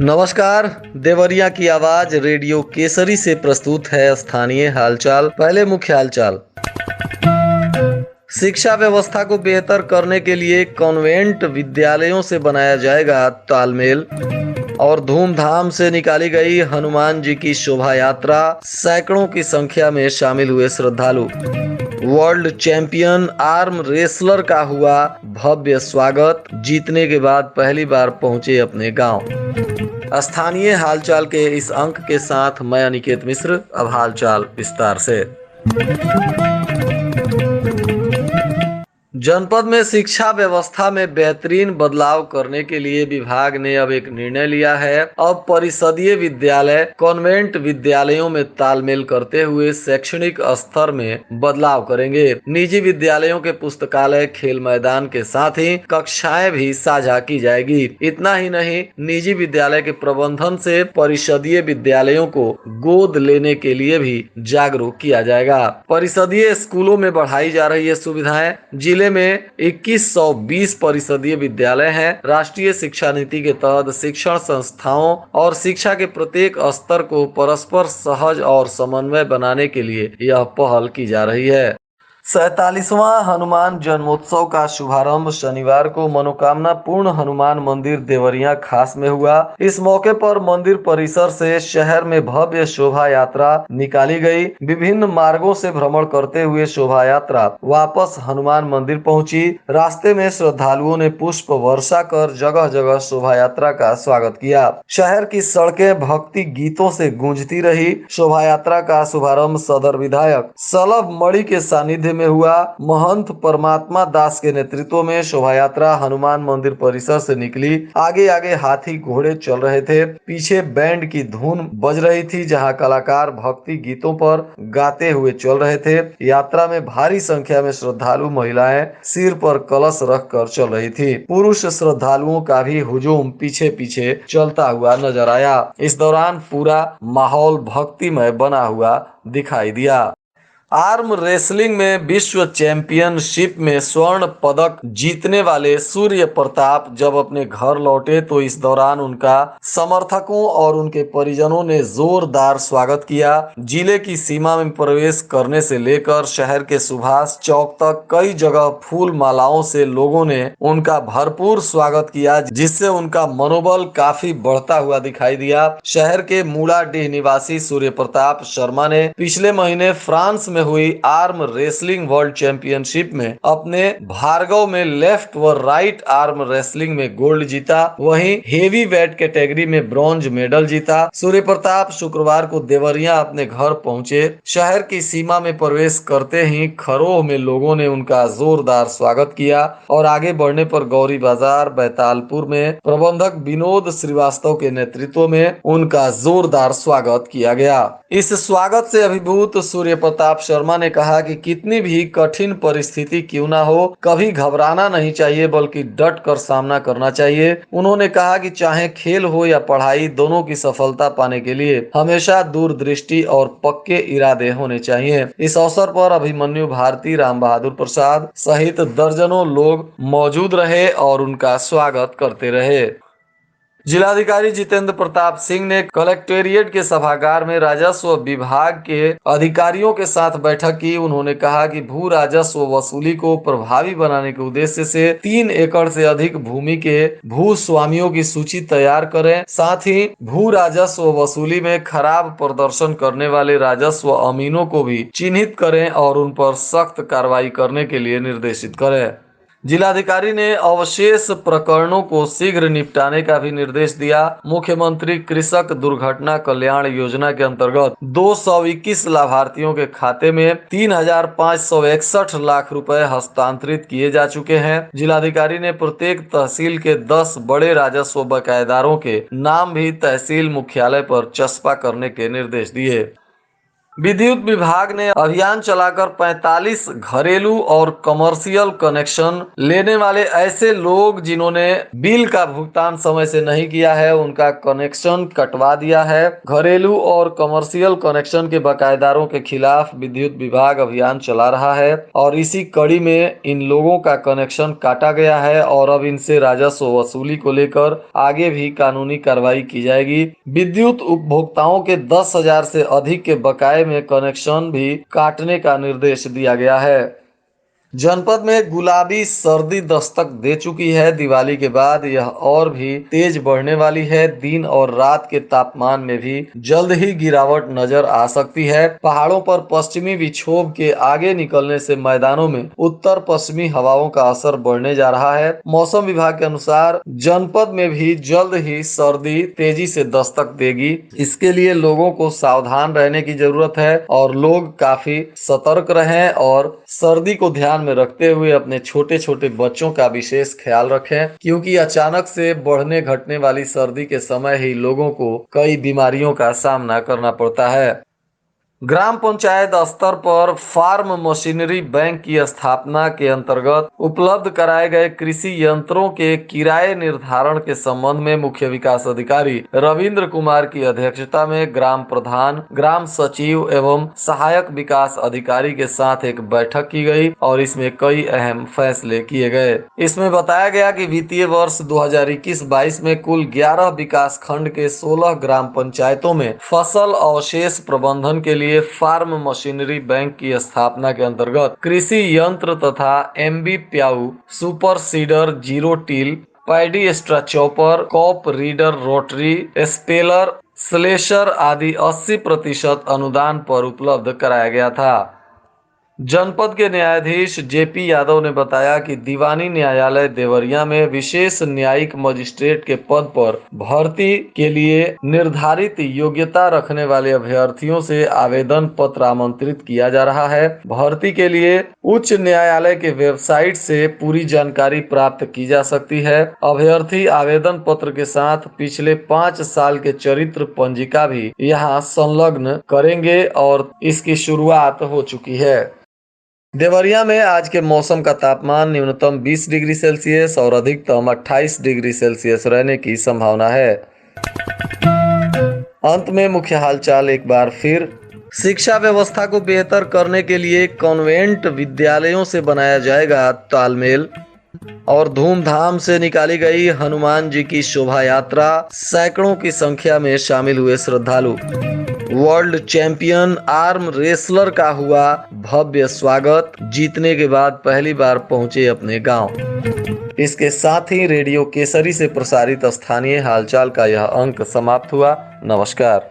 नमस्कार। देवरिया की आवाज रेडियो केसरी से प्रस्तुत है स्थानीय हालचाल। पहले मुख्य हालचाल। शिक्षा व्यवस्था को बेहतर करने के लिए कॉन्वेंट विद्यालयों से बनाया जाएगा तालमेल। और धूमधाम से निकाली गई हनुमान जी की शोभा यात्रा, सैकड़ों की संख्या में शामिल हुए श्रद्धालु। वर्ल्ड चैंपियन आर्म रेसलर का हुआ भव्य स्वागत, जीतने के बाद पहली बार पहुंचे अपने गांव। स्थानीय हालचाल के इस अंक के साथ मैं अनिकेत मिश्र। अब हालचाल विस्तार से। जनपद में शिक्षा व्यवस्था में बेहतरीन बदलाव करने के लिए विभाग ने अब एक निर्णय लिया है। अब परिषदीय विद्यालय कॉन्वेंट विद्यालयों में तालमेल करते हुए शैक्षणिक स्तर में बदलाव करेंगे। निजी विद्यालयों के पुस्तकालय, खेल मैदान के साथ ही कक्षाएं भी साझा की जाएगी। इतना ही नहीं, निजी विद्यालय के प्रबंधन से परिषदीय विद्यालयों को गोद लेने के लिए भी जागरूक किया जाएगा। परिषदीय स्कूलों में बढ़ाई जा रही है सुविधाएं। जिले में 2120 परिषदीय विद्यालय हैं। राष्ट्रीय शिक्षा नीति के तहत शिक्षण संस्थाओं और शिक्षा के प्रत्येक स्तर को परस्पर सहज और समन्वय बनाने के लिए यह पहल की जा रही है। 47वां हनुमान जन्मोत्सव का शुभारंभ शनिवार को मनोकामना पूर्ण हनुमान मंदिर देवरिया खास में हुआ। इस मौके पर मंदिर परिसर से शहर में भव्य शोभा यात्रा निकाली गई। विभिन्न मार्गों से भ्रमण करते हुए शोभा यात्रा वापस हनुमान मंदिर पहुंची। रास्ते में श्रद्धालुओं ने पुष्प वर्षा कर जगह जगह शोभा यात्रा का स्वागत किया। शहर की सड़कें भक्ति गीतों से गूंजती रही। शोभा यात्रा का शुभारंभ सदर विधायक सलभ मणि के सानिध्य में हुआ। महंत परमात्मा दास के नेतृत्व में शोभा यात्रा हनुमान मंदिर परिसर से निकली। आगे आगे हाथी घोड़े चल रहे थे। पीछे बैंड की धुन बज रही थी, जहां कलाकार भक्ति गीतों पर गाते हुए चल रहे थे। यात्रा में भारी संख्या में श्रद्धालु महिलाएं सिर पर कलश रखकर चल रही थी। पुरुष श्रद्धालुओं का भी हुजूम पीछे पीछे चलता हुआ नजर आया। इस दौरान पूरा माहौल भक्तिमय बना हुआ दिखाई दिया। आर्म रेसलिंग में विश्व चैंपियनशिप में स्वर्ण पदक जीतने वाले सूर्य प्रताप जब अपने घर लौटे तो इस दौरान उनका समर्थकों और उनके परिजनों ने जोरदार स्वागत किया। जिले की सीमा में प्रवेश करने से लेकर शहर के सुभाष चौक तक कई जगह फूल मालाओं से लोगों ने उनका भरपूर स्वागत किया, जिससे उनका मनोबल काफी बढ़ता हुआ दिखाई दिया। शहर के मूड़ाडीह निवासी सूर्य प्रताप शर्मा ने पिछले महीने फ्रांस में हुई आर्म रेसलिंग वर्ल्ड चैंपियनशिप में अपने भार्गव में लेफ्ट व राइट आर्म रेसलिंग में गोल्ड जीता। वहीं हेवी वेट कैटेगरी में ब्रॉन्ज मेडल जीता। सूर्य प्रताप शुक्रवार को देवरिया अपने घर पहुंचे। शहर की सीमा में प्रवेश करते ही खरोह में लोगों ने उनका जोरदार स्वागत किया और आगे बढ़ने पर गौरी बाजार बैतालपुर में प्रबंधक विनोद श्रीवास्तव के नेतृत्व में उनका जोरदार स्वागत किया गया। इस स्वागत से अभिभूत सूर्य प्रताप शर्मा ने कहा कि कितनी भी कठिन परिस्थिति क्यों ना हो, कभी घबराना नहीं चाहिए बल्कि डट कर सामना करना चाहिए। उन्होंने कहा कि चाहे खेल हो या पढ़ाई, दोनों की सफलता पाने के लिए हमेशा दूरदृष्टि और पक्के इरादे होने चाहिए। इस अवसर पर अभिमन्यु भारती, राम बहादुर प्रसाद सहित दर्जनों लोग मौजूद रहे और उनका स्वागत करते रहे। जिलाधिकारी जितेंद्र प्रताप सिंह ने कलेक्टेरिएट के सभागार में राजस्व विभाग के अधिकारियों के साथ बैठक की। उन्होंने कहा कि भू राजस्व वसूली को प्रभावी बनाने के उद्देश्य से 3 एकड़ से अधिक भूमि के भू स्वामियों की सूची तैयार करें। साथ ही भू राजस्व वसूली में खराब प्रदर्शन करने वाले राजस्व अमीनों को भी चिन्हित करें और उन पर सख्त कार्रवाई करने के लिए निर्देशित करें। जिलाधिकारी ने अवशेष प्रकरणों को शीघ्र निपटाने का भी निर्देश दिया। मुख्यमंत्री कृषक दुर्घटना कल्याण योजना के अंतर्गत 221 लाभार्थियों के खाते में 3,561 लाख रुपए हस्तांतरित किए जा चुके हैं। जिलाधिकारी ने प्रत्येक तहसील के 10 बड़े राजस्व बकायेदारों के नाम भी तहसील मुख्यालय पर चस्पा करने के निर्देश दिए। विद्युत विभाग ने अभियान चलाकर 45 घरेलू और कमर्शियल कनेक्शन लेने वाले ऐसे लोग जिन्होंने बिल का भुगतान समय से नहीं किया है, उनका कनेक्शन कटवा दिया है। घरेलू और कमर्शियल कनेक्शन के बकायेदारों के खिलाफ विद्युत विभाग अभियान चला रहा है और इसी कड़ी में इन लोगों का कनेक्शन काटा गया है और अब इनसे राजस्व वसूली को लेकर आगे भी कानूनी कार्रवाई की जाएगी। विद्युत उपभोक्ताओं के 10,000 से अधिक के बकाये में कनेक्शन भी काटने का निर्देश दिया गया है। जनपद में गुलाबी सर्दी दस्तक दे चुकी है। दिवाली के बाद यह और भी तेज बढ़ने वाली है। दिन और रात के तापमान में भी जल्द ही गिरावट नजर आ सकती है। पहाड़ों पर पश्चिमी विक्षोभ के आगे निकलने से मैदानों में उत्तर पश्चिमी हवाओं का असर बढ़ने जा रहा है। मौसम विभाग के अनुसार जनपद में भी जल्द ही सर्दी तेजी से दस्तक देगी। इसके लिए लोगों को सावधान रहने की जरूरत है और लोग काफी सतर्क रहें और सर्दी को ध्यान में रखते हुए अपने छोटे छोटे बच्चों का विशेष ख्याल रखें, क्योंकि अचानक से बढ़ने घटने वाली सर्दी के समय ही लोगों को कई बीमारियों का सामना करना पड़ता है। ग्राम पंचायत स्तर पर फार्म मशीनरी बैंक की स्थापना के अंतर्गत उपलब्ध कराए गए कृषि यंत्रों के किराए निर्धारण के संबंध में मुख्य विकास अधिकारी रविंद्र कुमार की अध्यक्षता में ग्राम प्रधान, ग्राम सचिव एवं सहायक विकास अधिकारी के साथ एक बैठक की गई और इसमें कई अहम फैसले किए गए। इसमें बताया गया कि वित्तीय वर्ष 2021-22 में कुल 11 विकास खंड के 16 ग्राम पंचायतों में फसल अवशेष प्रबंधन के लिए फार्म मशीनरी बैंक की स्थापना के अंतर्गत कृषि यंत्र तथा MB plough, super seeder, zero till, paddy extra chopper, crop reaper, rotary स्पेलर, स्लेशर आदि 80% अनुदान पर उपलब्ध कराया गया था। जनपद के न्यायाधीश जेपी यादव ने बताया कि दीवानी न्यायालय देवरिया में विशेष न्यायिक मजिस्ट्रेट के पद पर भर्ती के लिए निर्धारित योग्यता रखने वाले अभ्यर्थियों से आवेदन पत्र आमंत्रित किया जा रहा है। भर्ती के लिए उच्च न्यायालय के वेबसाइट से पूरी जानकारी प्राप्त की जा सकती है। अभ्यर्थी आवेदन पत्र के साथ पिछले 5 साल के चरित्र पंजिका भी यहाँ संलग्न करेंगे और इसकी शुरुआत हो चुकी है। देवरिया में आज के मौसम का तापमान न्यूनतम 20 डिग्री सेल्सियस और अधिकतम 28 डिग्री सेल्सियस रहने की संभावना है। अंत में मुख्य हालचाल एक बार फिर। शिक्षा व्यवस्था को बेहतर करने के लिए कॉन्वेंट विद्यालयों से बनाया जाएगा तालमेल। और धूमधाम से निकाली गई हनुमान जी की शोभा यात्रा, सैकड़ों की संख्या में शामिल हुए श्रद्धालु। वर्ल्ड चैंपियन आर्म रेसलर का हुआ भव्य स्वागत, जीतने के बाद पहली बार पहुंचे अपने गांव। इसके साथ ही रेडियो केसरी से प्रसारित स्थानीय हालचाल का यह अंक समाप्त हुआ। नमस्कार।